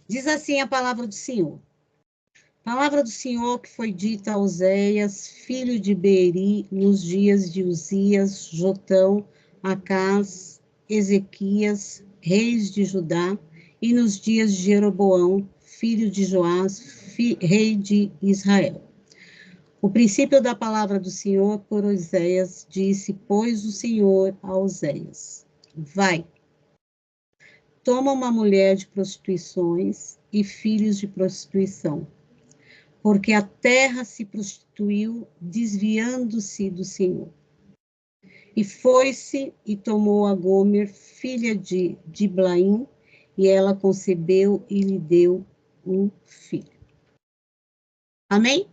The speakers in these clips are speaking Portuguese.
Diz assim a palavra do Senhor. Palavra do Senhor que foi dita a Oséias, filho de Beeri, nos dias de Uzias, Jotão, Acás, Ezequias, reis de Judá, e nos dias de Jeroboão, filho de Joás, rei de Israel. O princípio da palavra do Senhor por Oséias disse, pois o Senhor a Oséias, vai, toma uma mulher de prostituições e filhos de prostituição, porque a terra se prostituiu, desviando-se do Senhor. E foi-se e tomou a Gomer, filha de Diblaim, e ela concebeu e lhe deu um filho. Amém?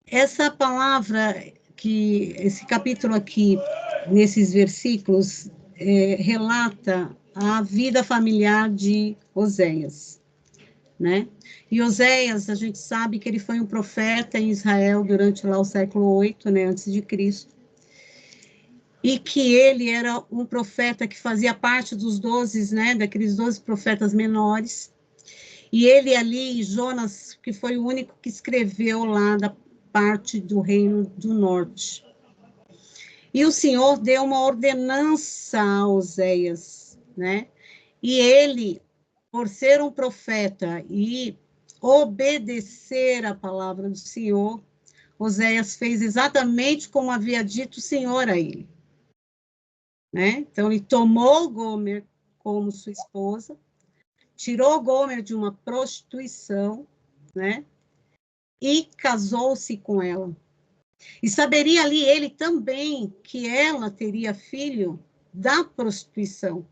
Essa palavra, esse capítulo aqui, nesses versículos, relata a vida familiar de Oséias, né? E Oséias, a gente sabe que ele foi um profeta em Israel durante lá o século 8, né, antes de Cristo, e que ele era um profeta que fazia parte dos 12, né, daqueles 12 profetas menores, e ele ali, Jonas, que foi o único que escreveu lá da parte do reino do norte. E o Senhor deu uma ordenança a Oséias, né? E ele, por ser um profeta e obedecer a palavra do Senhor, Oséias fez exatamente como havia dito o Senhor a ele, né? Então, ele tomou Gomer como sua esposa, tirou Gomer de uma prostituição, né? E casou-se com ela. E saberia ali ele também que ela teria filho da prostituição.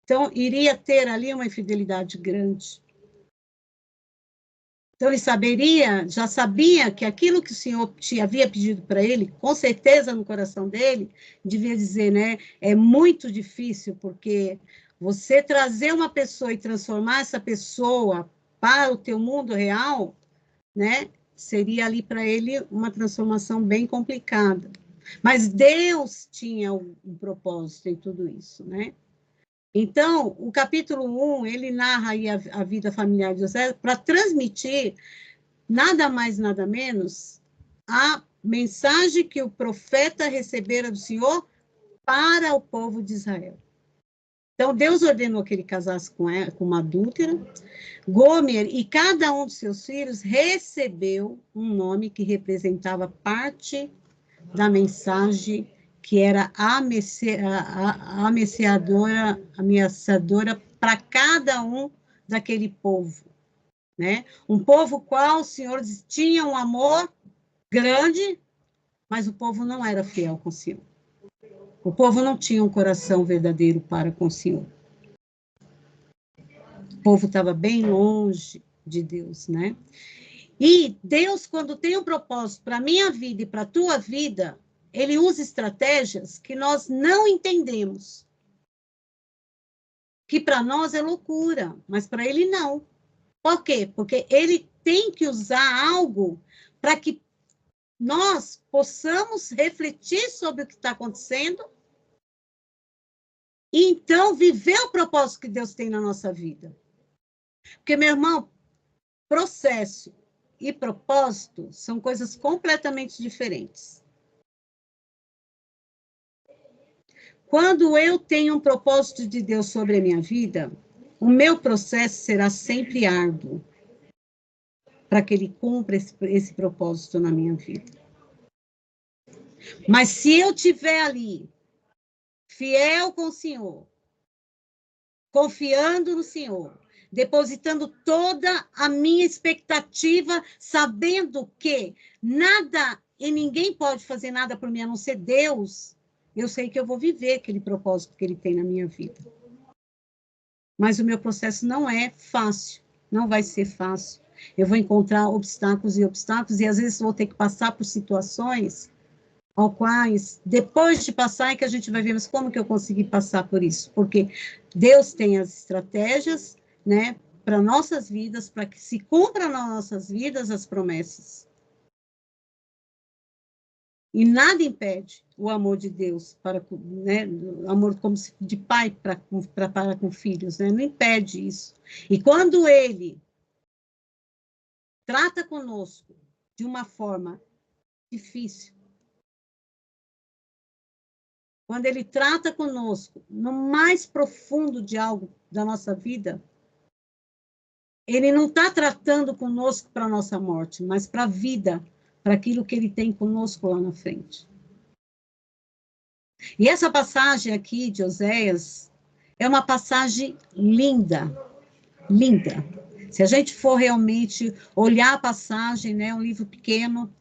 Então, iria ter ali uma infidelidade grande. Então, ele já sabia que aquilo que o Senhor havia pedido para ele, com certeza no coração dele, devia dizer, né? É muito difícil, porque você trazer uma pessoa e transformar essa pessoa para o teu mundo real, né? Seria ali para ele uma transformação bem complicada. Mas Deus tinha um propósito em tudo isso, né? Então, o capítulo 1, ele narra aí a vida familiar de José para transmitir nada mais, nada menos, a mensagem que o profeta recebera do Senhor para o povo de Israel. Então, Deus ordenou que ele casasse com uma adúltera. Gomer e cada um dos seus filhos recebeu um nome que representava parte da mensagem que era ameaçadora para cada um daquele povo, né? Um povo qual o Senhor tinha um amor grande, mas o povo não era fiel com o Senhor. O povo não tinha um coração verdadeiro para com o Senhor. O povo estava bem longe de Deus, né? E Deus, quando tem um propósito para a minha vida e para a tua vida, ele usa estratégias que nós não entendemos. Que para nós é loucura, mas para ele não. Por quê? Porque ele tem que usar algo para que nós possamos refletir sobre o que está acontecendo e então viver o propósito que Deus tem na nossa vida. Porque, meu irmão, processo e propósito são coisas completamente diferentes. Quando eu tenho um propósito de Deus sobre a minha vida, o meu processo será sempre árduo para que ele cumpra esse propósito na minha vida. Mas se eu estiver ali, fiel com o Senhor, confiando no Senhor, depositando toda a minha expectativa, sabendo que nada e ninguém pode fazer nada por mim, a não ser Deus, eu sei que eu vou viver aquele propósito que ele tem na minha vida. Mas o meu processo não é fácil, não vai ser fácil. Eu vou encontrar obstáculos e às vezes vou ter que passar por situações ao quais, depois de passar, é que a gente vai ver, mas como que eu consegui passar por isso? Porque Deus tem as estratégias, né, para nossas vidas, para que se cumpram nas nossas vidas as promessas. E nada impede o amor de Deus para, né, o amor como de pai para com filhos, né? Não impede isso. E quando ele trata conosco de uma forma difícil, quando ele trata conosco no mais profundo de algo da nossa vida, ele não está tratando conosco para a nossa morte, mas para a vida, para aquilo que ele tem conosco lá na frente. E essa passagem aqui de Oséias é uma passagem linda, linda. Se a gente for realmente olhar a passagem, né, é um livro pequeno,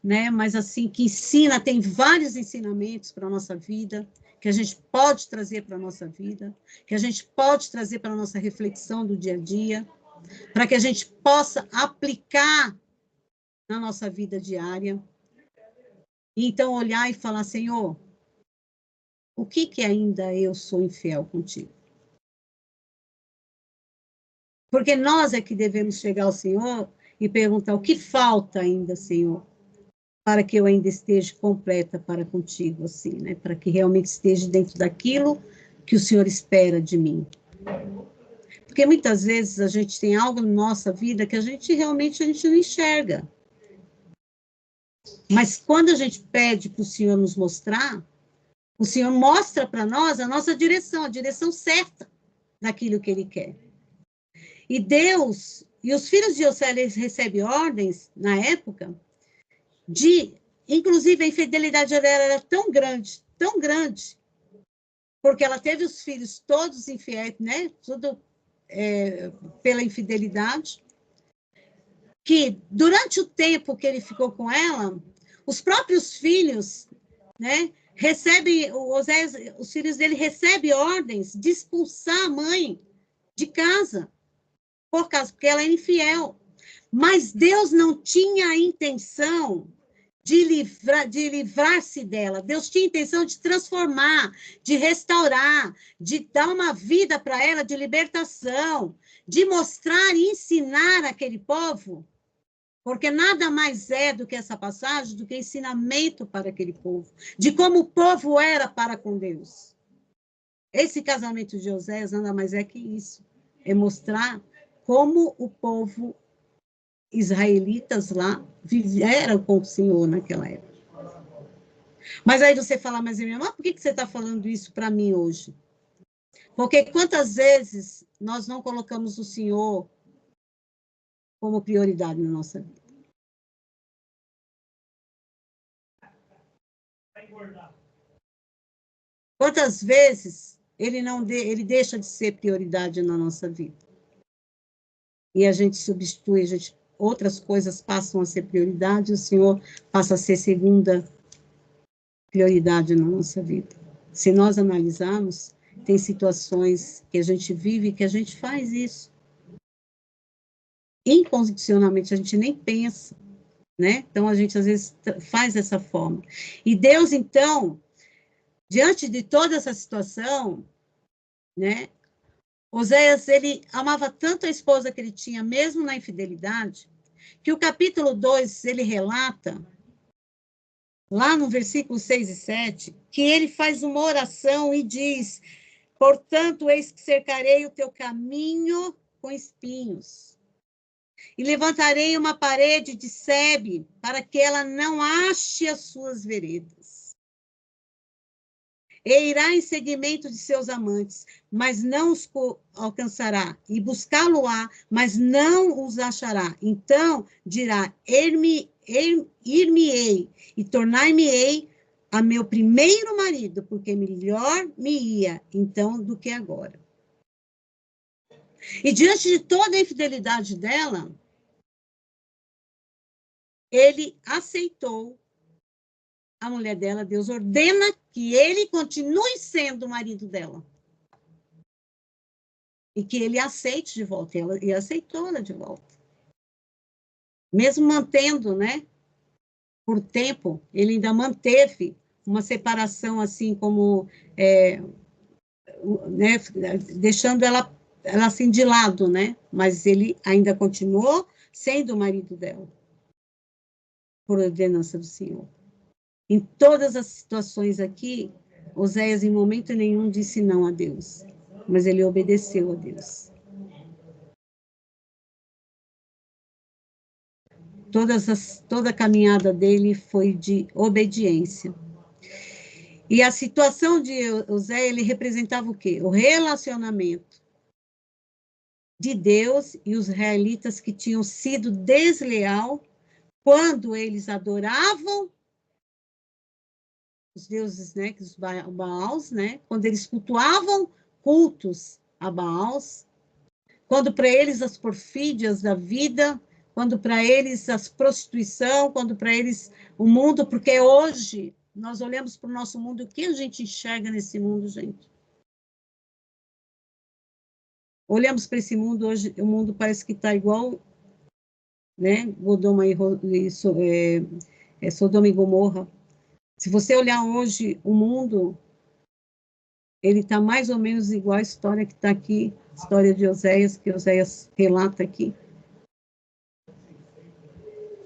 né, mas assim, que ensina, tem vários ensinamentos para a nossa vida, que a gente pode trazer para a nossa vida, que a gente pode trazer para a nossa reflexão do dia a dia, para que a gente possa aplicar na nossa vida diária. E então olhar e falar, Senhor, o que ainda eu sou infiel contigo? Porque nós é que devemos chegar ao Senhor e perguntar o que falta ainda, Senhor, para que eu ainda esteja completa para contigo, assim, né? Para que realmente esteja dentro daquilo que o Senhor espera de mim. Porque muitas vezes a gente tem algo na nossa vida que a gente realmente não enxerga. Mas quando a gente pede para o Senhor nos mostrar, o Senhor mostra para nós a nossa direção, a direção certa daquilo que Ele quer. E Deus, e os filhos de José, eles recebem ordens, na época, inclusive a infidelidade dela era tão grande, porque ela teve os filhos todos infiéis, né? Tudo pela infidelidade, que durante o tempo que ele ficou com ela, os próprios filhos, né? Os filhos dele recebem ordens de expulsar a mãe de casa, porque ela é infiel. Mas Deus não tinha a intenção de livrar-se dela. Deus tinha a intenção de transformar, de restaurar, de dar uma vida para ela de libertação, de mostrar e ensinar aquele povo, porque nada mais é do que essa passagem, do que ensinamento para aquele povo, de como o povo era para com Deus. Esse casamento de Oséias nada mais é que isso, é mostrar como o povo israelitas lá viveram com o Senhor naquela época. Mas aí você fala, mas minha irmã, por que você está falando isso para mim hoje? Porque quantas vezes nós não colocamos o Senhor como prioridade na nossa vida? Quantas vezes ele deixa de ser prioridade na nossa vida? E a gente substitui, outras coisas passam a ser prioridade, o Senhor passa a ser segunda prioridade na nossa vida. Se nós analisarmos, tem situações que a gente vive que a gente faz isso. Incondicionalmente, a gente nem pensa, né? Então, a gente, às vezes, faz dessa forma. E Deus, então, diante de toda essa situação, né? Oséias, ele amava tanto a esposa que ele tinha, mesmo na infidelidade, que o capítulo 2, ele relata, lá no versículo 6 e 7, que ele faz uma oração e diz, portanto, eis que cercarei o teu caminho com espinhos, e levantarei uma parede de sebe, para que ela não ache as suas veredas. E irá em seguimento de seus amantes, mas não os alcançará, e buscá-lo-á, mas não os achará. Então dirá, ir-me-ei, e tornar-me-ei a meu primeiro marido, porque melhor me ia, então, do que agora. E diante de toda a infidelidade dela, ele aceitou a mulher dela, Deus ordena que ele continue sendo o marido dela. E que ele aceite de volta. E aceitou ela de volta. Mesmo mantendo, né? Por tempo, ele ainda manteve uma separação assim como né, deixando ela assim de lado, né? Mas ele ainda continuou sendo o marido dela, por ordenança do Senhor. Em todas as situações aqui, Oséias em momento nenhum disse não a Deus, mas ele obedeceu a Deus. Toda a caminhada dele foi de obediência. E a situação de Oséias, ele representava o quê? O relacionamento de Deus e os israelitas que tinham sido desleal quando eles adoravam os deuses, né, os Baals, né, quando eles cultuavam cultos a Baals, quando para eles as perfídias da vida, quando para eles as prostituição, quando para eles o mundo, porque hoje nós olhamos para o nosso mundo, o que a gente enxerga nesse mundo, gente? Olhamos para esse mundo hoje, o mundo parece que está igual, né, Sodoma e Gomorra. Se você olhar hoje o mundo, ele está mais ou menos igual à história que está aqui, a história de Oséias, que Oséias relata aqui.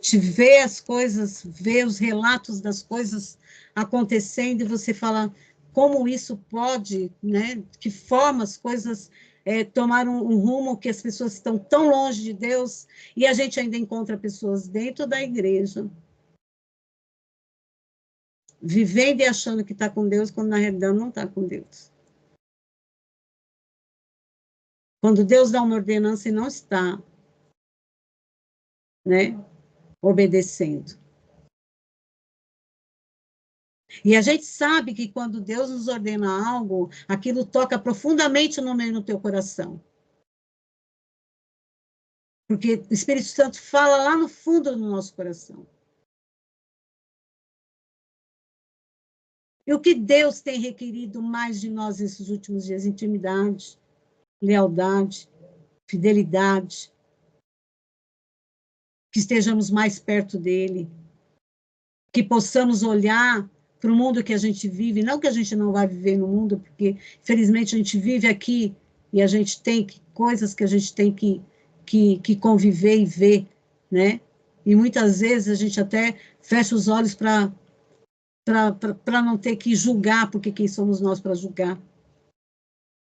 De ver as coisas, ver os relatos das coisas acontecendo, e você fala como isso pode, né? Que forma as coisas tomaram um rumo que as pessoas estão tão longe de Deus, e a gente ainda encontra pessoas dentro da igreja, vivendo e achando que está com Deus, quando na realidade não está com Deus. Quando Deus dá uma ordenança e não está, né, obedecendo. E a gente sabe que quando Deus nos ordena algo, aquilo toca profundamente no teu coração. Porque o Espírito Santo fala lá no fundo do nosso coração. E o que Deus tem requerido mais de nós nesses últimos dias? Intimidade, lealdade, fidelidade, que estejamos mais perto dele, que possamos olhar para o mundo que a gente vive, não que a gente não vai viver no mundo, porque, felizmente, a gente vive aqui e a gente tem coisas que a gente tem que conviver e ver, né? E muitas vezes a gente até fecha os olhos para não ter que julgar, porque quem somos nós para julgar,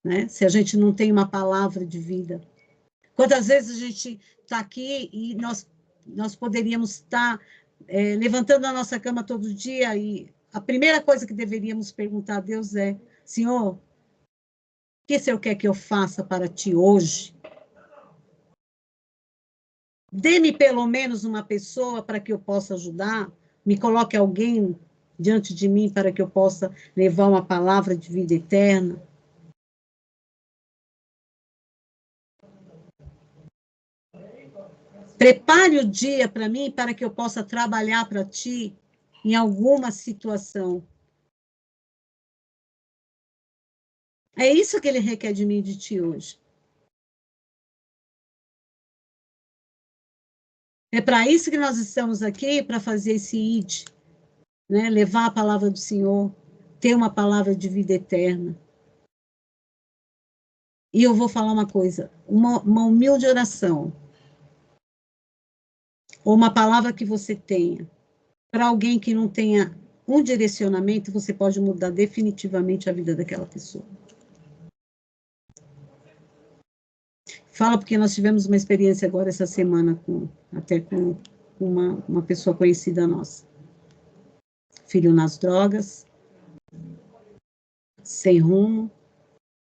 né? Se a gente não tem uma palavra de vida. Quantas vezes a gente está aqui e nós poderíamos estar levantando a nossa cama todo dia e a primeira coisa que deveríamos perguntar a Deus é: Senhor, o que o Senhor quer que eu faça para ti hoje? Dê-me pelo menos uma pessoa para que eu possa ajudar, me coloque alguém diante de mim para que eu possa levar uma palavra de vida eterna. Prepare o dia para mim para que eu possa trabalhar para ti em alguma situação. É isso que ele requer de mim e de ti hoje. É para isso que nós estamos aqui, para fazer esse ID, né? Levar a palavra do Senhor, ter uma palavra de vida eterna. E eu vou falar uma coisa, uma humilde oração, ou uma palavra que você tenha, para alguém que não tenha um direcionamento, você pode mudar definitivamente a vida daquela pessoa. Fala porque nós tivemos uma experiência agora essa semana, até com uma pessoa conhecida nossa. Filho nas drogas, sem rumo,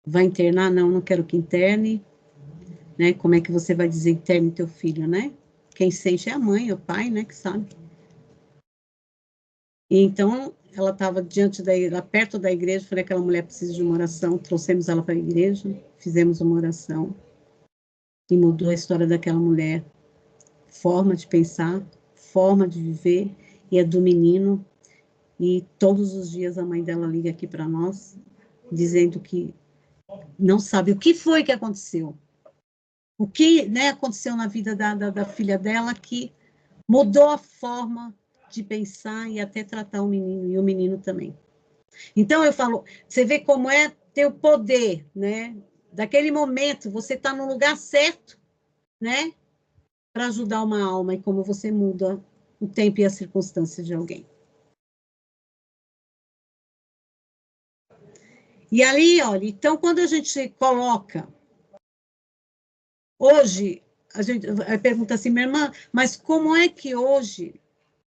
vai internar? Não, não quero que interne. Né? Como é que você vai dizer interne teu filho, né? Quem sente é a mãe, o pai, né, que sabe. E então, ela estava perto da igreja, falei, aquela mulher precisa de uma oração, trouxemos ela para a igreja, fizemos uma oração, e mudou a história daquela mulher, forma de pensar, forma de viver, e é do menino, e todos os dias a mãe dela liga aqui para nós, dizendo que não sabe o que foi que aconteceu, o que, né, aconteceu na vida da filha dela, que mudou a forma de pensar e até tratar o menino, e o menino também. Então, eu falo, você vê como é ter o poder, né? Daquele momento, você está no lugar certo, né? Para ajudar uma alma, e como você muda o tempo e as circunstâncias de alguém. E ali, olha, então, quando a gente coloca, hoje, a gente pergunta assim, minha irmã, mas como é que hoje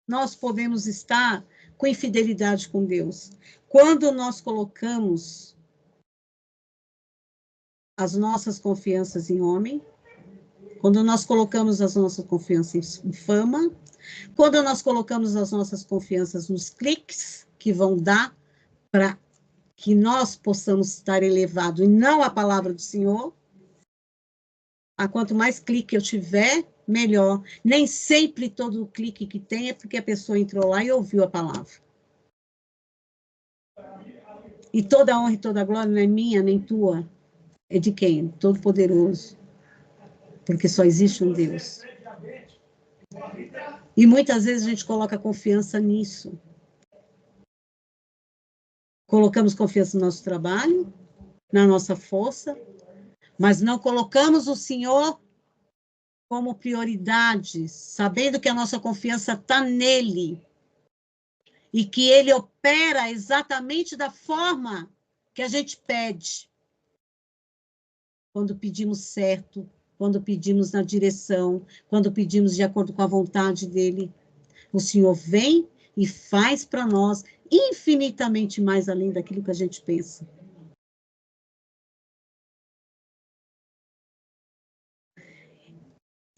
nós podemos estar com infidelidade com Deus? Quando nós colocamos as nossas confianças em homem, quando nós colocamos as nossas confianças em fama, quando nós colocamos as nossas confianças nos cliques que vão dar para que nós possamos estar elevados e não a palavra do Senhor, a quanto mais clique eu tiver, melhor. Nem sempre todo clique que tem é porque a pessoa entrou lá e ouviu a palavra. E toda a honra e toda a glória não é minha, nem tua. É de quem? Todo-Poderoso. Porque só existe um Deus. E muitas vezes a gente coloca confiança nisso. Colocamos confiança no nosso trabalho, na nossa força, mas não colocamos o Senhor como prioridade, sabendo que a nossa confiança está nele e que ele opera exatamente da forma que a gente pede. Quando pedimos certo, quando pedimos na direção, quando pedimos de acordo com a vontade dele, o Senhor vem e faz para nós infinitamente mais além daquilo que a gente pensa.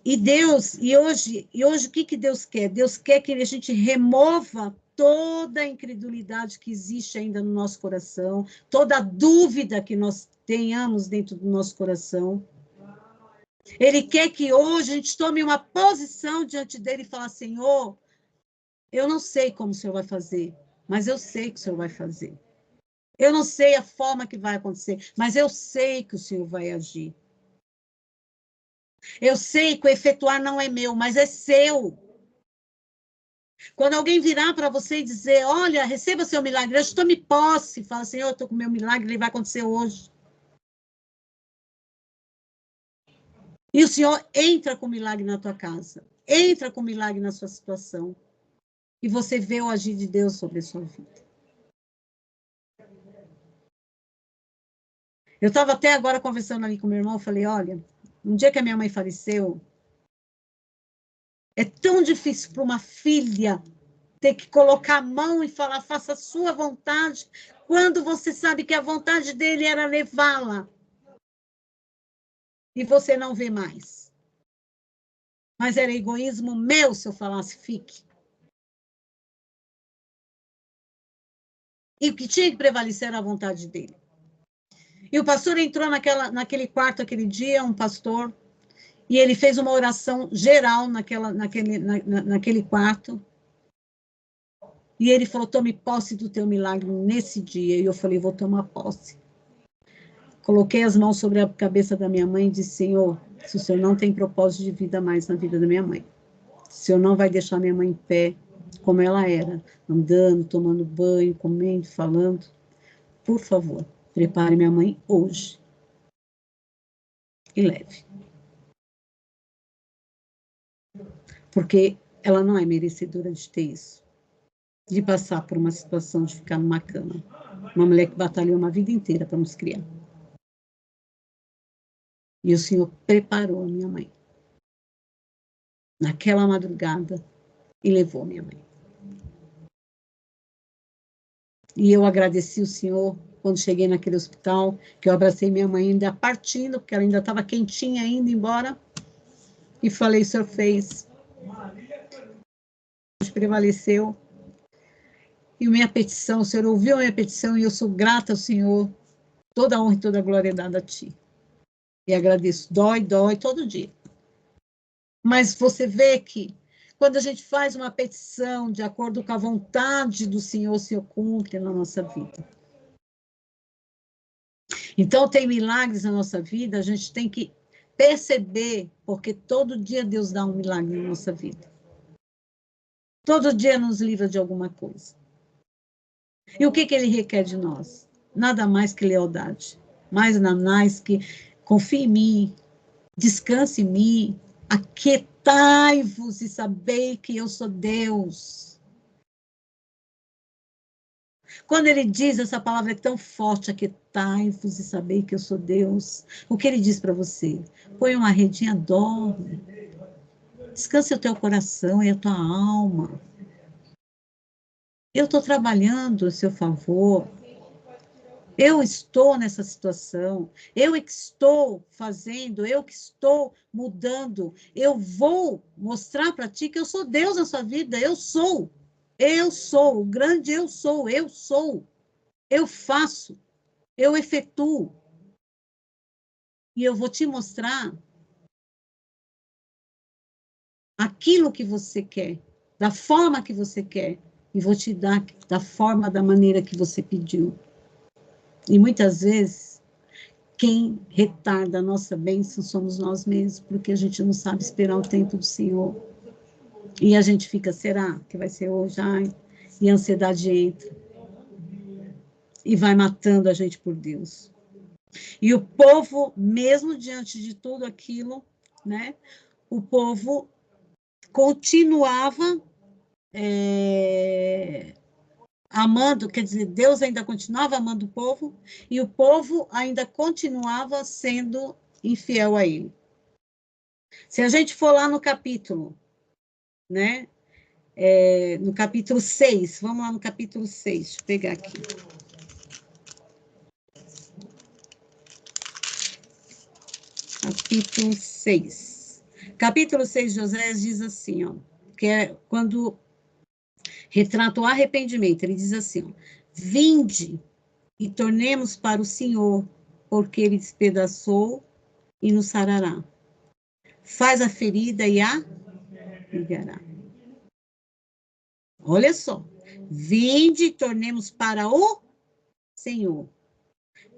E Deus, e hoje o que Deus quer? Deus quer que a gente remova toda a incredulidade que existe ainda no nosso coração, toda a dúvida que nós tenhamos dentro do nosso coração. Ele quer que hoje a gente tome uma posição diante dele e fale, Senhor, eu não sei como o Senhor vai fazer, mas eu sei que o Senhor vai fazer. Eu não sei a forma que vai acontecer, mas eu sei que o Senhor vai agir. Eu sei que o efetuar não é meu, mas é seu. Quando alguém virar para você e dizer, olha, receba seu milagre, eu tome posse, fala, Senhor, eu estou com o meu milagre, ele vai acontecer hoje. E o Senhor entra com o milagre na tua casa, entra com o milagre na sua situação, e você vê o agir de Deus sobre a sua vida. Eu estava até agora conversando ali com meu irmão, eu falei, olha, um dia que a minha mãe faleceu, é tão difícil para uma filha ter que colocar a mão e falar, faça a sua vontade, quando você sabe que a vontade dele era levá-la. E você não vê mais. Mas era egoísmo meu se eu falasse, fique. E o que tinha que prevalecer era a vontade dele. E o pastor entrou naquele quarto aquele dia, um pastor, e ele fez uma oração geral naquele quarto. E ele falou, tome posse do teu milagre nesse dia. E eu falei, vou tomar posse. Coloquei as mãos sobre a cabeça da minha mãe e disse, Senhor, se o Senhor não tem propósito de vida mais na vida da minha mãe, se o Senhor não vai deixar minha mãe em pé, como ela era, andando, tomando banho, comendo, falando, por favor, prepare minha mãe hoje e leve. Porque ela não é merecedora de ter isso, de passar por uma situação de ficar numa cama. Uma mulher que batalhou uma vida inteira para nos criar. E o Senhor preparou a minha mãe naquela madrugada e levou minha mãe. E eu agradeci o Senhor quando cheguei naquele hospital, que eu abracei minha mãe ainda partindo, porque ela ainda estava quentinha ainda embora, e falei, o Senhor fez. Deus prevaleceu. E minha petição, o Senhor ouviu a minha petição e eu sou grata ao Senhor. Toda a honra e toda a glória é dada a Ti. E agradeço. Dói todo dia. Mas você vê que quando a gente faz uma petição de acordo com a vontade do Senhor, o Senhor cumpre na nossa vida. Então, tem milagres na nossa vida, a gente tem que perceber, porque todo dia Deus dá um milagre na nossa vida. Todo dia nos livra de alguma coisa. E o que Ele requer de nós? Nada mais que lealdade. Nada mais que confie em mim, descanse em mim, aquietai-vos e sabei que eu sou Deus. Quando ele diz, essa palavra é tão forte, aquietai-vos e sabei que eu sou Deus. O que ele diz para você? Põe uma redinha, dorme. Descanse o teu coração e a tua alma. Eu estou trabalhando a seu favor. Eu estou nessa situação, eu que estou fazendo, eu que estou mudando, eu vou mostrar para ti que eu sou Deus na sua vida, eu sou, o grande eu sou, eu faço, eu efetuo, e eu vou te mostrar aquilo que você quer, da forma que você quer, e vou te dar da forma, da maneira que você pediu. E muitas vezes, quem retarda a nossa bênção somos nós mesmos, porque a gente não sabe esperar o tempo do Senhor. E a gente fica, será que vai ser hoje? Ai, e a ansiedade entra. E vai matando a gente por Deus. E o povo, mesmo diante de tudo aquilo, né? O povo continuava amando, quer dizer, Deus ainda continuava amando o povo, e o povo ainda continuava sendo infiel a ele. Se a gente for lá no capítulo, né? No capítulo 6, vamos lá no capítulo 6, deixa eu pegar aqui. Capítulo 6. Capítulo 6 de Oséias diz assim, ó, que é quando retrata o arrependimento, ele diz assim, ó, vinde e tornemos para o Senhor, porque ele despedaçou e nos sarará. Faz a ferida e a ligará. Olha só, vinde e tornemos para o Senhor,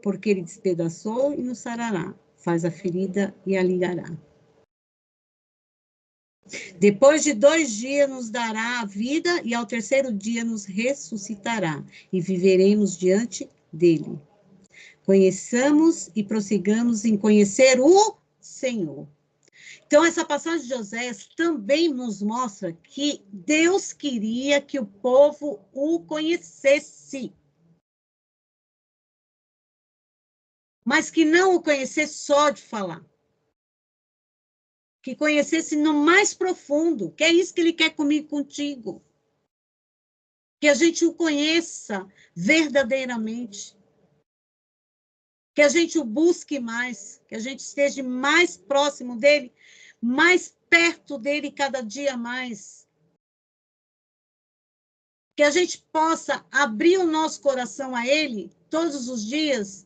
porque ele despedaçou e nos sarará. Faz a ferida e a ligará. Depois de 2 dias nos dará a vida e ao terceiro dia nos ressuscitará e viveremos diante dele. Conheçamos e prossigamos em conhecer o Senhor. Então, essa passagem de Oséias também nos mostra que Deus queria que o povo o conhecesse. Mas que não o conhecesse só de falar. Que conhecesse no mais profundo, que é isso que ele quer comigo, contigo. Que a gente o conheça verdadeiramente. Que a gente o busque mais, que a gente esteja mais próximo dele, mais perto dele cada dia mais. Que a gente possa abrir o nosso coração a ele todos os dias,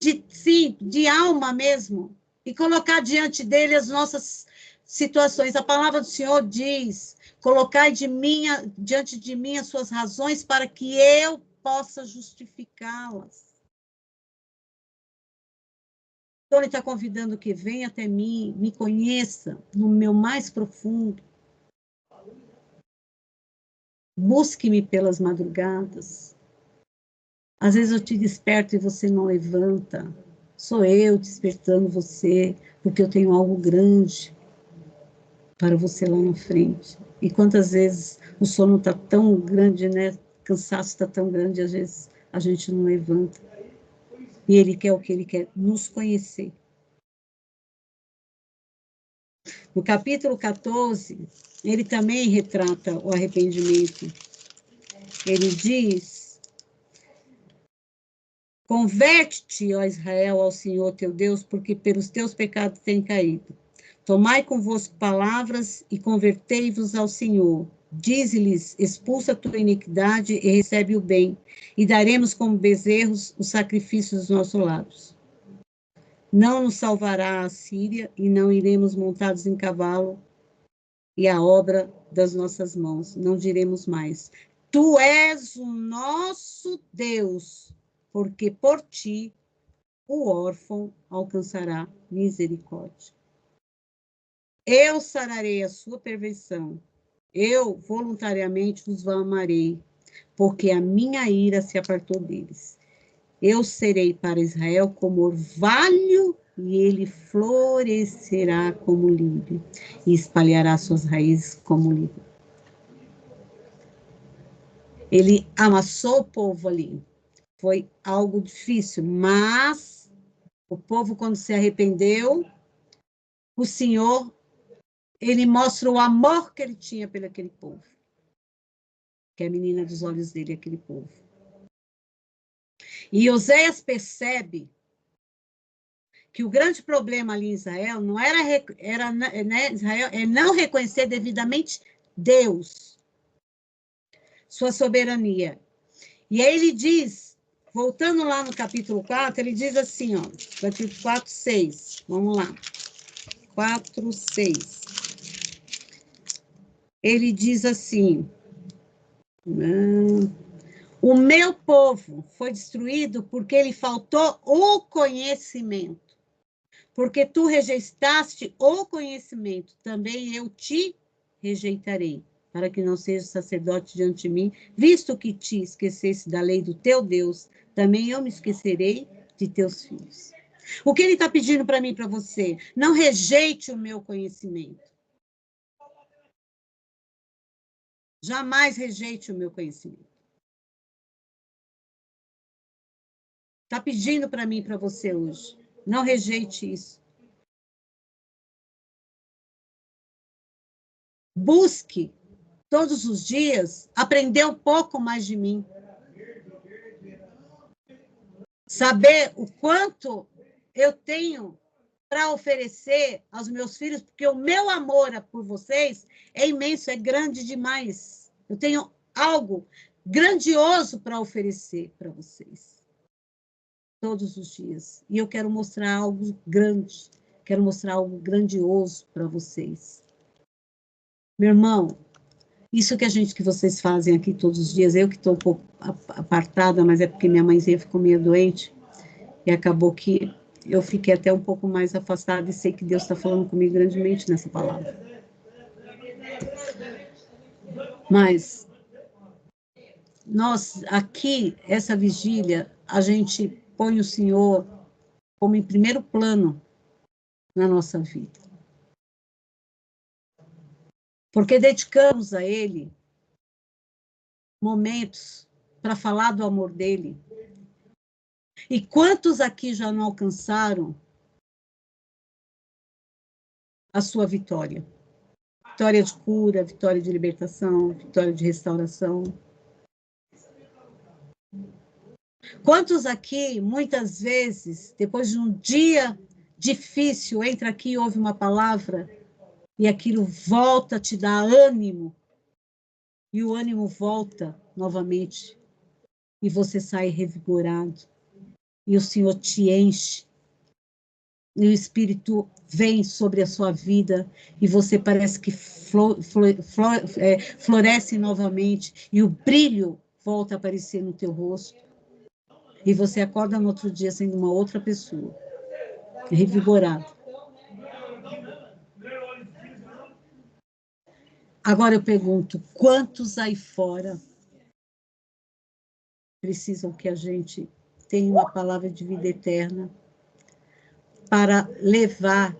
de alma mesmo, e colocar diante dele as nossas situações. A palavra do Senhor diz, colocai diante de mim as suas razões para que eu possa justificá-las. Então, ele está convidando que venha até mim, me conheça no meu mais profundo. Busque-me pelas madrugadas. Às vezes eu te desperto e você não levanta. Sou eu despertando você, porque eu tenho algo grande para você lá na frente. E quantas vezes o sono está tão grande, né? O cansaço está tão grande, às vezes a gente não levanta. E ele quer o que? Ele quer nos conhecer. No capítulo 14, ele também retrata o arrependimento. Ele diz: converte-te, ó Israel, ao Senhor teu Deus, porque pelos teus pecados tem caído. Tomai convosco palavras e convertei-vos ao Senhor. Dize-lhes: expulsa a tua iniquidade e recebe o bem, e daremos como bezerros os sacrifícios dos nossos lábios. Não nos salvará a Síria, e não iremos montados em cavalo, e a obra das nossas mãos. Não diremos mais: tu és o nosso Deus, porque por ti o órfão alcançará misericórdia. Eu sararei a sua perversão, eu voluntariamente os amarei, porque a minha ira se apartou deles. Eu serei para Israel como orvalho, e ele florescerá como lírio, e espalhará suas raízes como lírio. Ele amassou o povo ali. Foi algo difícil, mas o povo, quando se arrependeu, o Senhor, ele mostra o amor que ele tinha pelo aquele povo, que é a menina dos olhos dele, aquele povo. E Oséias percebe que o grande problema ali em Israel não era né, Israel é não reconhecer devidamente Deus, sua soberania. E aí ele diz, voltando lá no capítulo 4, ele diz assim, ó, capítulo 4, 6, vamos lá, 4, 6. Ele diz assim, o meu povo foi destruído porque ele faltou o conhecimento. Porque tu rejeitaste o conhecimento, também eu te rejeitarei, para que não seja sacerdote diante de mim, visto que te esquecesse da lei do teu Deus, também eu me esquecerei de teus filhos. O que ele está pedindo para mim e para você? Não rejeite o meu conhecimento. Jamais rejeite o meu conhecimento. Está pedindo para mim e para você hoje. Não rejeite isso. Busque todos os dias aprender um pouco mais de mim. Saber o quanto eu tenho para oferecer aos meus filhos, porque o meu amor por vocês é imenso, é grande demais. Eu tenho algo grandioso para oferecer para vocês, todos os dias. E eu quero mostrar algo grande, quero mostrar algo grandioso para vocês. Meu irmão, isso que vocês fazem aqui todos os dias, eu que estou um pouco apartada, mas é porque minha mãezinha ficou meio doente, e acabou que eu fiquei até um pouco mais afastada e sei que Deus está falando comigo grandemente nessa palavra. Mas nós, aqui, essa vigília, a gente põe o Senhor como em primeiro plano na nossa vida. Porque dedicamos a Ele momentos para falar do amor dEle. E quantos aqui já não alcançaram a sua vitória? Vitória de cura, vitória de libertação, vitória de restauração. Quantos aqui, muitas vezes, depois de um dia difícil, entra aqui e ouve uma palavra e aquilo volta a te dar ânimo, e o ânimo volta novamente, e você sai revigorado, e o Senhor te enche, e o Espírito vem sobre a sua vida, e você parece que floresce novamente, e o brilho volta a aparecer no teu rosto, e você acorda no outro dia sendo uma outra pessoa, revigorado. Agora eu pergunto, quantos aí fora precisam que a gente tenha uma palavra de vida eterna para levar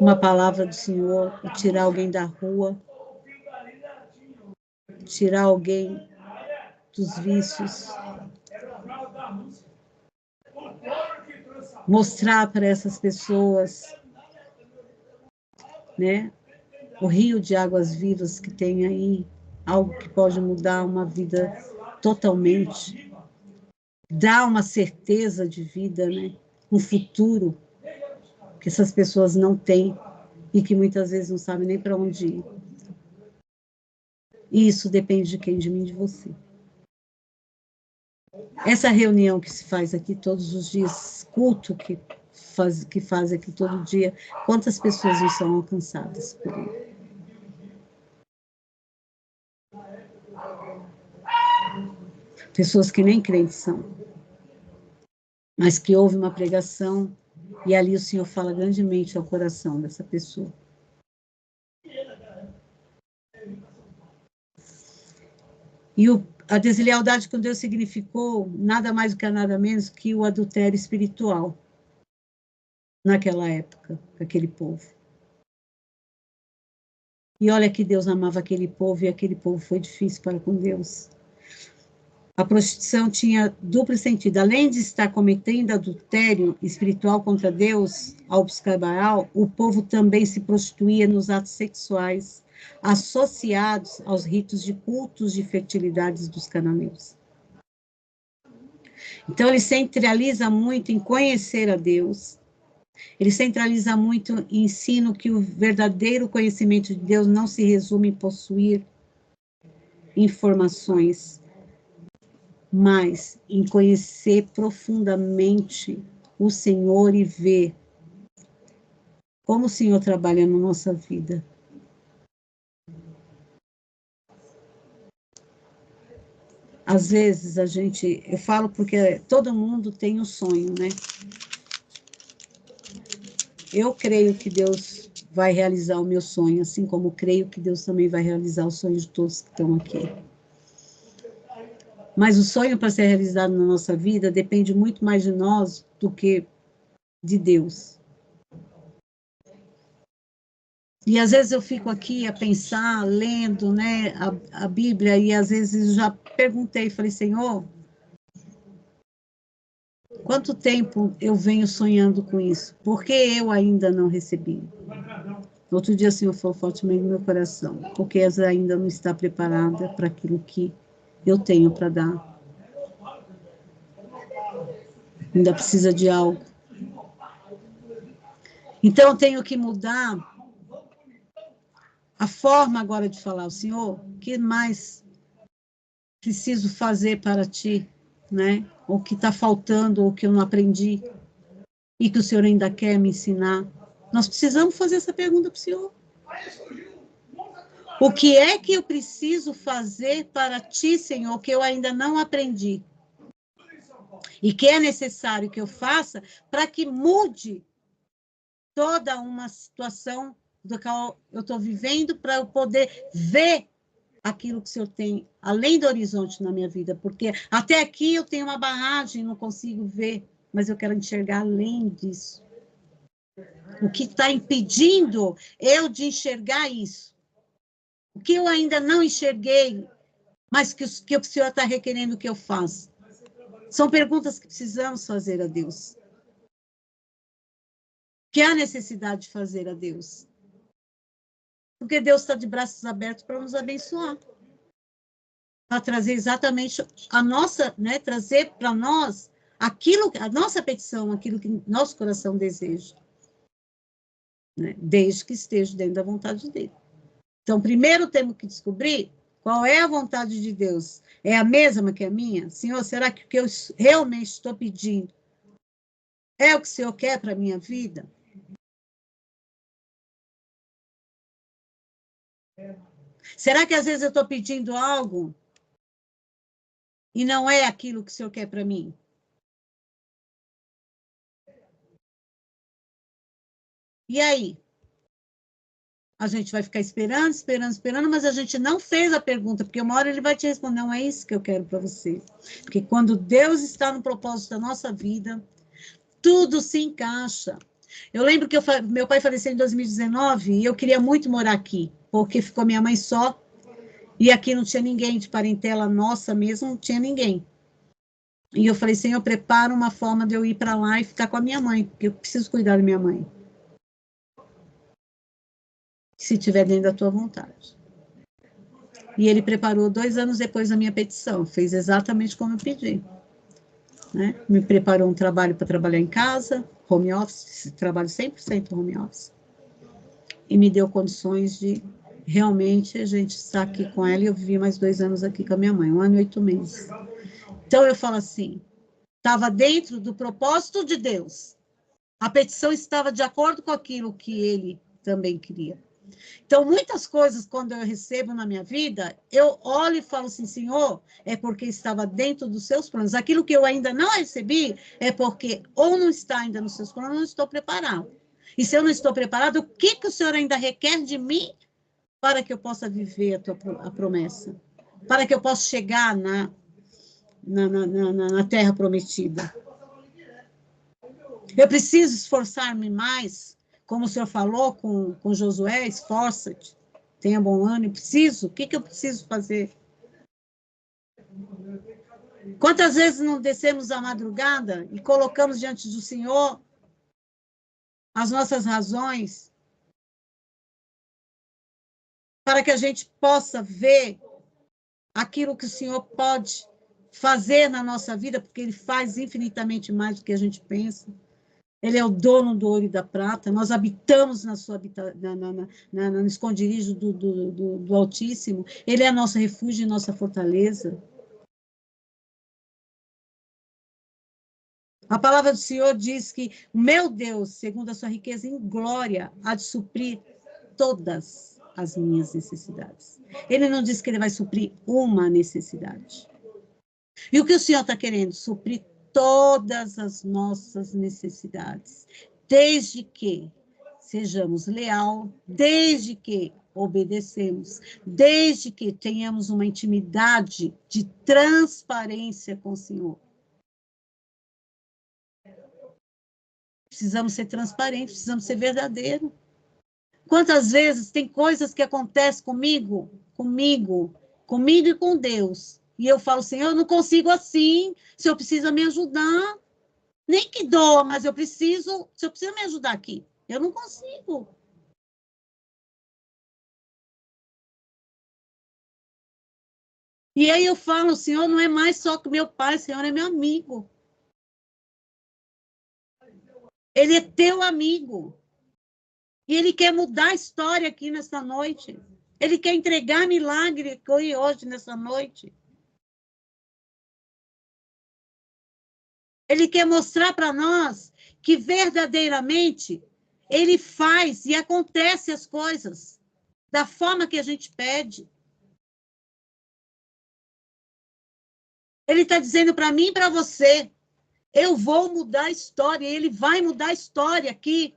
uma palavra do Senhor e tirar alguém da rua, tirar alguém dos vícios, mostrar para essas pessoas, né, o rio de águas vivas que tem aí, algo que pode mudar uma vida totalmente, dar uma certeza de vida, né, um futuro que essas pessoas não têm e que muitas vezes não sabem nem para onde ir. E isso depende de quem? De mim, de você. Essa reunião que se faz aqui todos os dias, culto que faz aqui todo dia, quantas pessoas não são alcançadas por ele? Pessoas que nem crentes são, mas que ouvem uma pregação e ali o Senhor fala grandemente ao coração dessa pessoa. E a deslealdade com Deus significou nada mais do que nada menos que o adultério espiritual naquela época, aquele povo. E olha que Deus amava aquele povo, e aquele povo foi difícil para com Deus. A prostituição tinha duplo sentido. Além de estar cometendo adultério espiritual contra Deus, ao buscar Baal, o povo também se prostituía nos atos sexuais associados aos ritos de cultos de fertilidades dos cananeus. Então, ele centraliza muito em conhecer a Deus, ele centraliza muito em ensino que o verdadeiro conhecimento de Deus não se resume em possuir informações, mas em conhecer profundamente o Senhor e ver como o Senhor trabalha na nossa vida. Às vezes eu falo porque todo mundo tem um sonho, né? Eu creio que Deus vai realizar o meu sonho, assim como creio que Deus também vai realizar o sonho de todos que estão aqui. Mas o sonho para ser realizado na nossa vida depende muito mais de nós do que de Deus. E às vezes eu fico aqui a pensar, lendo, né, a Bíblia, e às vezes já perguntei, falei, Senhor, quanto tempo eu venho sonhando com isso? Por que eu ainda não recebi? Outro dia o Senhor falou fortemente no meu coração, porque ela ainda não está preparada para aquilo que eu tenho para dar. Ainda precisa de algo. Então eu tenho que mudar a forma agora de falar, o Senhor, o que mais preciso fazer para ti, né? O que está faltando, ou que eu não aprendi, e que o Senhor ainda quer me ensinar. Nós precisamos fazer essa pergunta para o Senhor. O que é que eu preciso fazer para ti, Senhor, que eu ainda não aprendi? E que é necessário que eu faça para que mude toda uma situação do qual eu estou vivendo, para eu poder ver aquilo que o Senhor tem além do horizonte na minha vida, porque até aqui eu tenho uma barragem, não consigo ver, mas eu quero enxergar além disso. O que está impedindo eu de enxergar isso? O que eu ainda não enxerguei, mas que o Senhor está requerendo que eu faça? São perguntas que precisamos fazer a Deus. Que há necessidade de fazer a Deus. Porque Deus está de braços abertos para nos abençoar. Para trazer exatamente a nossa, né, trazer para nós aquilo, a nossa petição, aquilo que nosso coração deseja. Né, desde que esteja dentro da vontade dele. Então, primeiro temos que descobrir qual é a vontade de Deus. É a mesma que a minha? Senhor, será que o que eu realmente estou pedindo é o que o Senhor quer para a minha vida? Será que às vezes eu estou pedindo algo e não é aquilo que o Senhor quer para mim? E aí? A gente vai ficar esperando, mas a gente não fez a pergunta, porque uma hora ele vai te responder, não é isso que eu quero para você. Porque quando Deus está no propósito da nossa vida, tudo se encaixa. Eu lembro que meu pai faleceu em 2019 e eu queria muito morar aqui, porque ficou minha mãe só, e aqui não tinha ninguém de parentela nossa mesmo, não tinha ninguém. E eu falei, Senhor, prepara uma forma de eu ir para lá e ficar com a minha mãe, porque eu preciso cuidar da minha mãe. Se tiver dentro da tua vontade. E ele preparou 2 anos depois da minha petição, fez exatamente como eu pedi. Né? Me preparou um trabalho para trabalhar em casa, home office, trabalho 100% home office. E me deu condições de realmente a gente estar aqui com ela, e eu vivi mais 2 anos aqui com a minha mãe, 1 ano e 8 meses. Então eu falo assim, estava dentro do propósito de Deus. A petição estava de acordo com aquilo que ele também queria. Então, muitas coisas, quando eu recebo na minha vida, eu olho e falo assim, Senhor, é porque estava dentro dos seus planos. Aquilo que eu ainda não recebi, é porque ou não está ainda nos seus planos, ou não estou preparado. E se eu não estou preparado, o que o Senhor ainda requer de mim para que eu possa viver a promessa? Para que eu possa chegar na terra prometida? Eu preciso esforçar-me mais, como o Senhor falou com Josué, esforça-te. tenha bom ânimo, preciso, o que eu preciso fazer? Quantas vezes não descemos à madrugada e colocamos diante do Senhor as nossas razões para que a gente possa ver aquilo que o Senhor pode fazer na nossa vida, porque Ele faz infinitamente mais do que a gente pensa. Ele é o dono do ouro e da prata, nós habitamos na sua no esconderijo do Altíssimo, Ele é nosso refúgio e nossa fortaleza. A palavra do Senhor diz que o meu Deus, segundo a sua riqueza em glória, há de suprir todas as minhas necessidades. Ele não diz que ele vai suprir uma necessidade. E o que o Senhor está querendo? Suprir todas as nossas necessidades, desde que sejamos leal, desde que obedecemos, desde que tenhamos uma intimidade de transparência com o Senhor. Precisamos ser transparentes, precisamos ser verdadeiros. Quantas vezes tem coisas que acontecem comigo e com Deus, e eu falo, Senhor, eu não consigo assim, o Senhor precisa me ajudar. Nem que doa, mas o Senhor precisa me ajudar aqui. Eu não consigo. E aí eu falo, o Senhor não é mais só que meu pai, o Senhor é meu amigo. Ele é teu amigo. E Ele quer mudar a história aqui nessa noite. Ele quer entregar milagre aqui hoje, nessa noite. Ele quer mostrar para nós que verdadeiramente Ele faz e acontece as coisas da forma que a gente pede. Ele está dizendo para mim e para você, eu vou mudar a história, ele vai mudar a história aqui.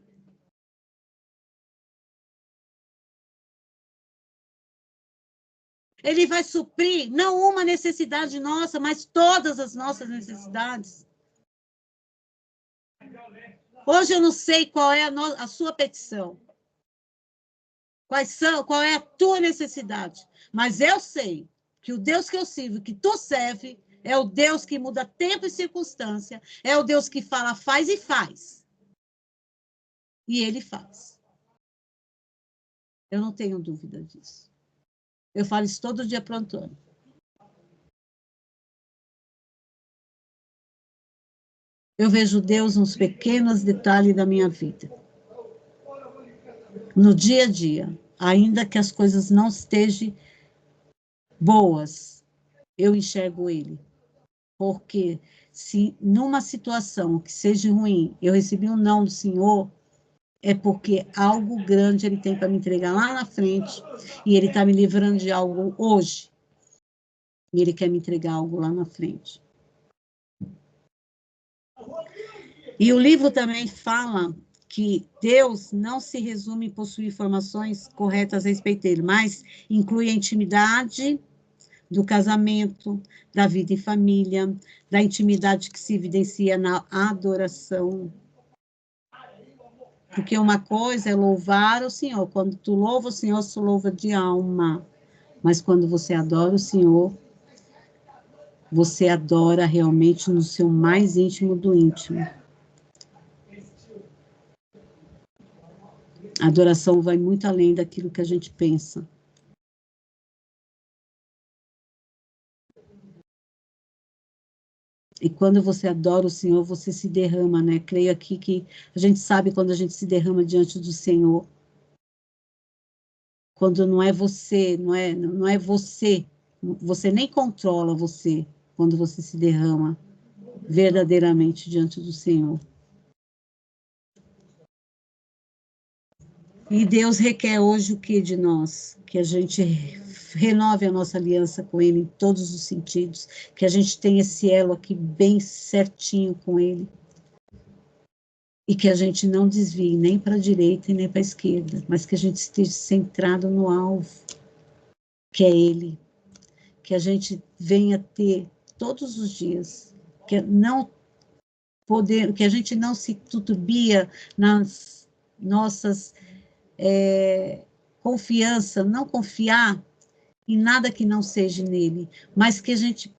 Ele vai suprir não uma necessidade nossa, mas todas as nossas necessidades. Hoje eu não sei qual é a sua petição. Qual é a tua necessidade. Mas eu sei que o Deus que eu sirvo, que tu serve, é o Deus que muda tempo e circunstância, é o Deus que fala, faz e faz. E ele faz. Eu não tenho dúvida disso. Eu falo isso todo dia para o Antônio. Eu vejo Deus nos pequenos detalhes da minha vida. No dia a dia, ainda que as coisas não estejam boas, eu enxergo Ele. Porque se numa situação que seja ruim, eu recebi um não do Senhor, é porque algo grande Ele tem para me entregar lá na frente, e Ele está me livrando de algo hoje, e Ele quer me entregar algo lá na frente. E o livro também fala que Deus não se resume em possuir informações corretas a respeito dele, mas inclui a intimidade do casamento, da vida em família, da intimidade que se evidencia na adoração. Porque uma coisa é louvar o Senhor. Quando tu louva o Senhor, tu louva de alma. Mas quando você adora o Senhor, você adora realmente no seu mais íntimo do íntimo. A adoração vai muito além daquilo que a gente pensa. E quando você adora o Senhor, você se derrama, né? Creio aqui que a gente sabe quando a gente se derrama diante do Senhor. Quando não é você, não é você, você nem controla você quando você se derrama verdadeiramente diante do Senhor. E Deus requer hoje o que de nós? Que a gente renove a nossa aliança com Ele em todos os sentidos, que a gente tenha esse elo aqui bem certinho com Ele. E que a gente não desvie nem para a direita e nem para a esquerda, mas que a gente esteja centrado no alvo, que é Ele. Que a gente venha ter todos os dias, que a gente não se tutubia nas nossas confiança, não confiar em nada que não seja nele, mas que a gente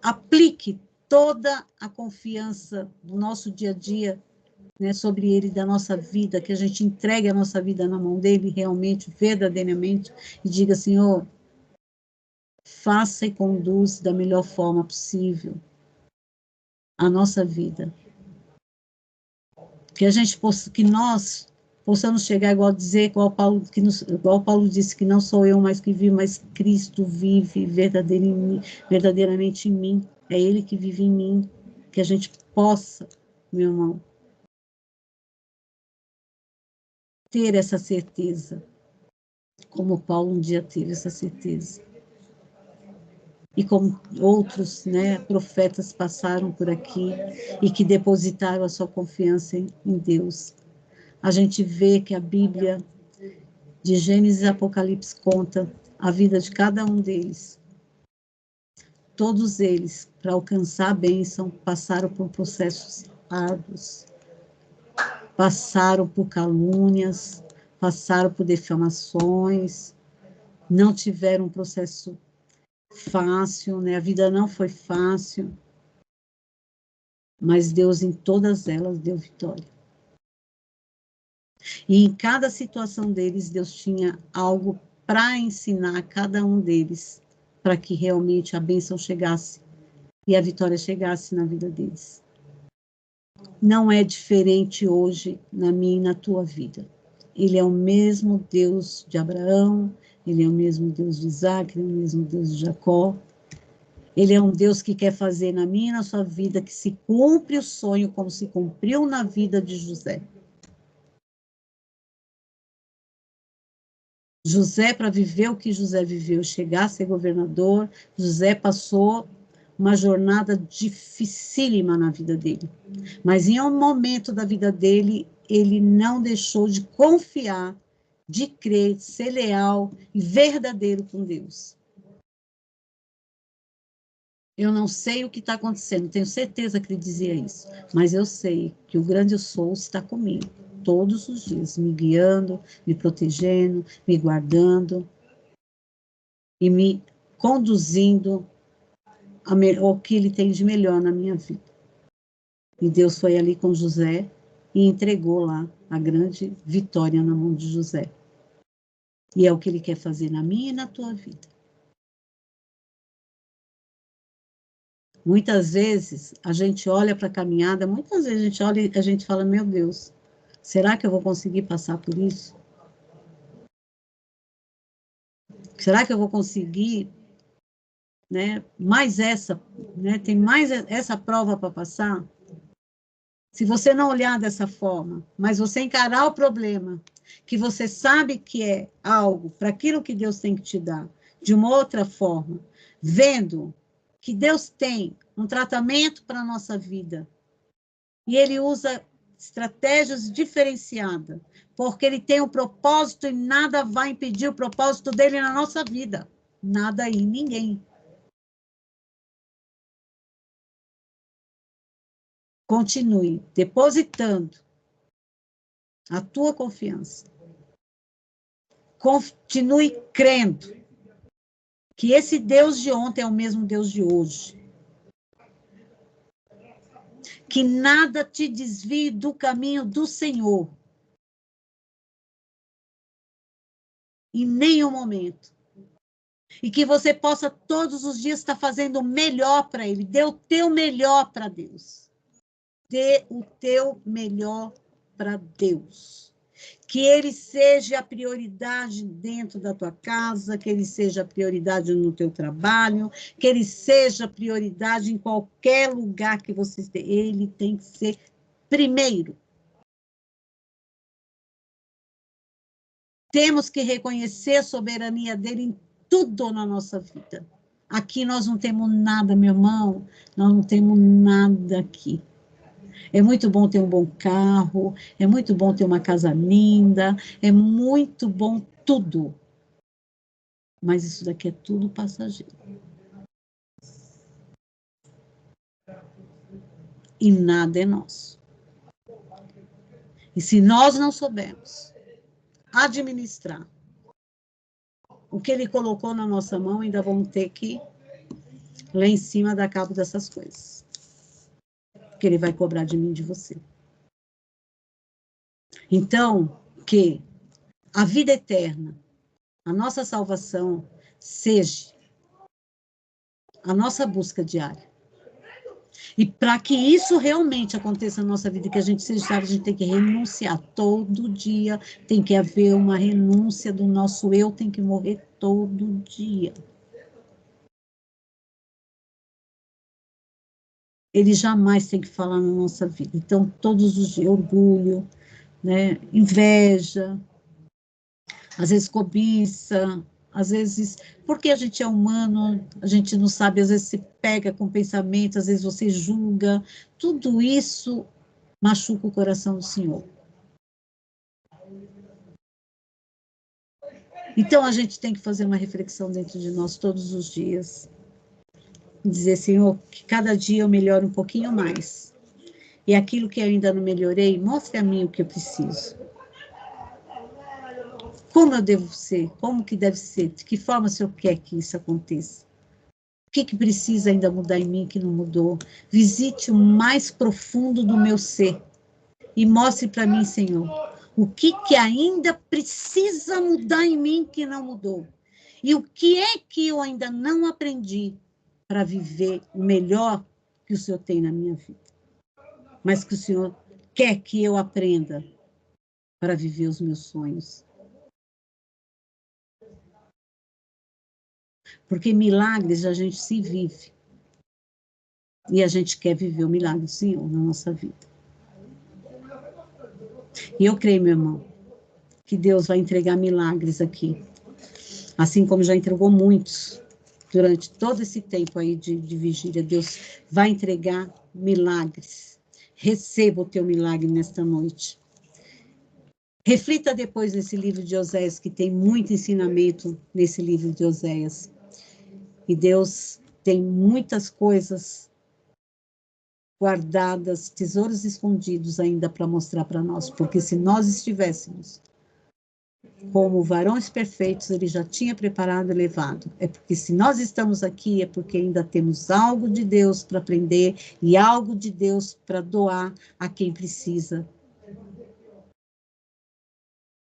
aplique toda a confiança do nosso dia a dia, né, sobre ele, da nossa vida, que a gente entregue a nossa vida na mão dele, realmente, verdadeiramente, e diga, Senhor, faça e conduz da melhor forma possível a nossa vida. Que a gente possa, que nós possamos chegar igual dizer, igual Paulo disse, que não sou eu mais que vivo, mas Cristo vive verdadeiramente em mim. É Ele que vive em mim. Que a gente possa, meu irmão, ter essa certeza, como Paulo um dia teve essa certeza. E como outros, né, profetas passaram por aqui e que depositaram a sua confiança em Deus. A gente vê que a Bíblia de Gênesis e Apocalipse conta a vida de cada um deles. Todos eles, para alcançar a bênção, passaram por processos árduos, passaram por calúnias, passaram por difamações, não tiveram um processo fácil, né? A vida não foi fácil, mas Deus em todas elas deu vitória. E em cada situação deles, Deus tinha algo para ensinar a cada um deles, para que realmente a bênção chegasse e a vitória chegasse na vida deles. Não é diferente hoje na minha e na tua vida. Ele é o mesmo Deus de Abraão, ele é o mesmo Deus de Isaac, ele é o mesmo Deus de Jacó. Ele é um Deus que quer fazer na minha e na sua vida que se cumpre o sonho como se cumpriu na vida de José. José, para viver o que José viveu, chegar a ser governador, José passou uma jornada dificílima na vida dele. Mas em um momento da vida dele, ele não deixou de confiar, de crer, de ser leal e verdadeiro com Deus. Eu não sei o que está acontecendo, tenho certeza que ele dizia isso, mas eu sei que o grande eu sou está comigo todos os dias, me guiando, me protegendo, me guardando e me conduzindo ao que ele tem de melhor na minha vida. E Deus foi ali com José e entregou lá a grande vitória na mão de José. E é o que ele quer fazer na minha e na tua vida. Muitas vezes a gente olha para a caminhada, muitas vezes a gente olha e a gente fala, meu Deus, será que eu vou conseguir passar por isso? Será que eu vou conseguir, né, mais essa, né, tem mais essa prova para passar? Se você não olhar dessa forma, mas você encarar o problema, que você sabe que é algo para aquilo que Deus tem que te dar, de uma outra forma, vendo que Deus tem um tratamento para a nossa vida, e Ele usa estratégias diferenciadas, porque Ele tem um propósito e nada vai impedir o propósito dele na nossa vida. Nada e ninguém. Continue depositando a tua confiança. Continue crendo que esse Deus de ontem é o mesmo Deus de hoje. Que nada te desvie do caminho do Senhor. Em nenhum momento. E que você possa todos os dias estar fazendo o melhor para Ele. Dê o teu melhor para Deus. Dê o teu melhor para Deus. Que Ele seja a prioridade dentro da tua casa, que Ele seja a prioridade no teu trabalho, que Ele seja a prioridade em qualquer lugar que você esteja. Ele tem que ser primeiro. Temos que reconhecer a soberania dele em tudo na nossa vida. Aqui nós não temos nada, meu irmão, nós não temos nada aqui. É muito bom ter um bom carro, é muito bom ter uma casa linda, é muito bom tudo. Mas isso daqui é tudo passageiro. E nada é nosso. E se nós não soubermos administrar o que ele colocou na nossa mão, ainda vamos ter que lá em cima dar cabo dessas coisas. Que ele vai cobrar de mim e de você. Então, que a vida eterna, a nossa salvação, seja a nossa busca diária. E para que isso realmente aconteça na nossa vida, que a gente seja sábio, a gente tem que renunciar todo dia, tem que haver uma renúncia do nosso eu, tem que morrer todo dia. Ele jamais tem que falar na nossa vida. Então, todos os dias, orgulho, né, inveja, às vezes cobiça, às vezes, porque a gente é humano, a gente não sabe, às vezes se pega com pensamento, às vezes você julga, tudo isso machuca o coração do Senhor. Então, a gente tem que fazer uma reflexão dentro de nós todos os dias, e dizer, Senhor, que cada dia eu melhore um pouquinho mais, e aquilo que eu ainda não melhorei, mostre a mim o que eu preciso. Como eu devo ser? Como que deve ser? De que forma o Senhor quer que isso aconteça? O que precisa ainda mudar em mim que não mudou? Visite o mais profundo do meu ser e mostre para mim, Senhor, o que ainda precisa mudar em mim que não mudou. E o que é que eu ainda não aprendi para viver o melhor que o Senhor tem na minha vida. Mas que o Senhor quer que eu aprenda para viver os meus sonhos. Porque milagres a gente se vive. E a gente quer viver o milagre do Senhor na nossa vida. E eu creio, meu irmão, que Deus vai entregar milagres aqui. Assim como já entregou muitos durante todo esse tempo aí de vigília. Deus vai entregar milagres. Receba o teu milagre nesta noite. Reflita depois nesse livro de Oséias, que tem muito ensinamento nesse livro de Oséias. E Deus tem muitas coisas guardadas, tesouros escondidos ainda para mostrar para nós, porque se nós estivéssemos como varões perfeitos, ele já tinha preparado e levado. É porque se nós estamos aqui, é porque ainda temos algo de Deus para aprender e algo de Deus para doar a quem precisa.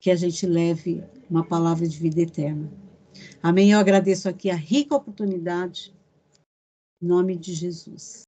Que a gente leve uma palavra de vida eterna. Amém? Eu agradeço aqui a rica oportunidade, em nome de Jesus.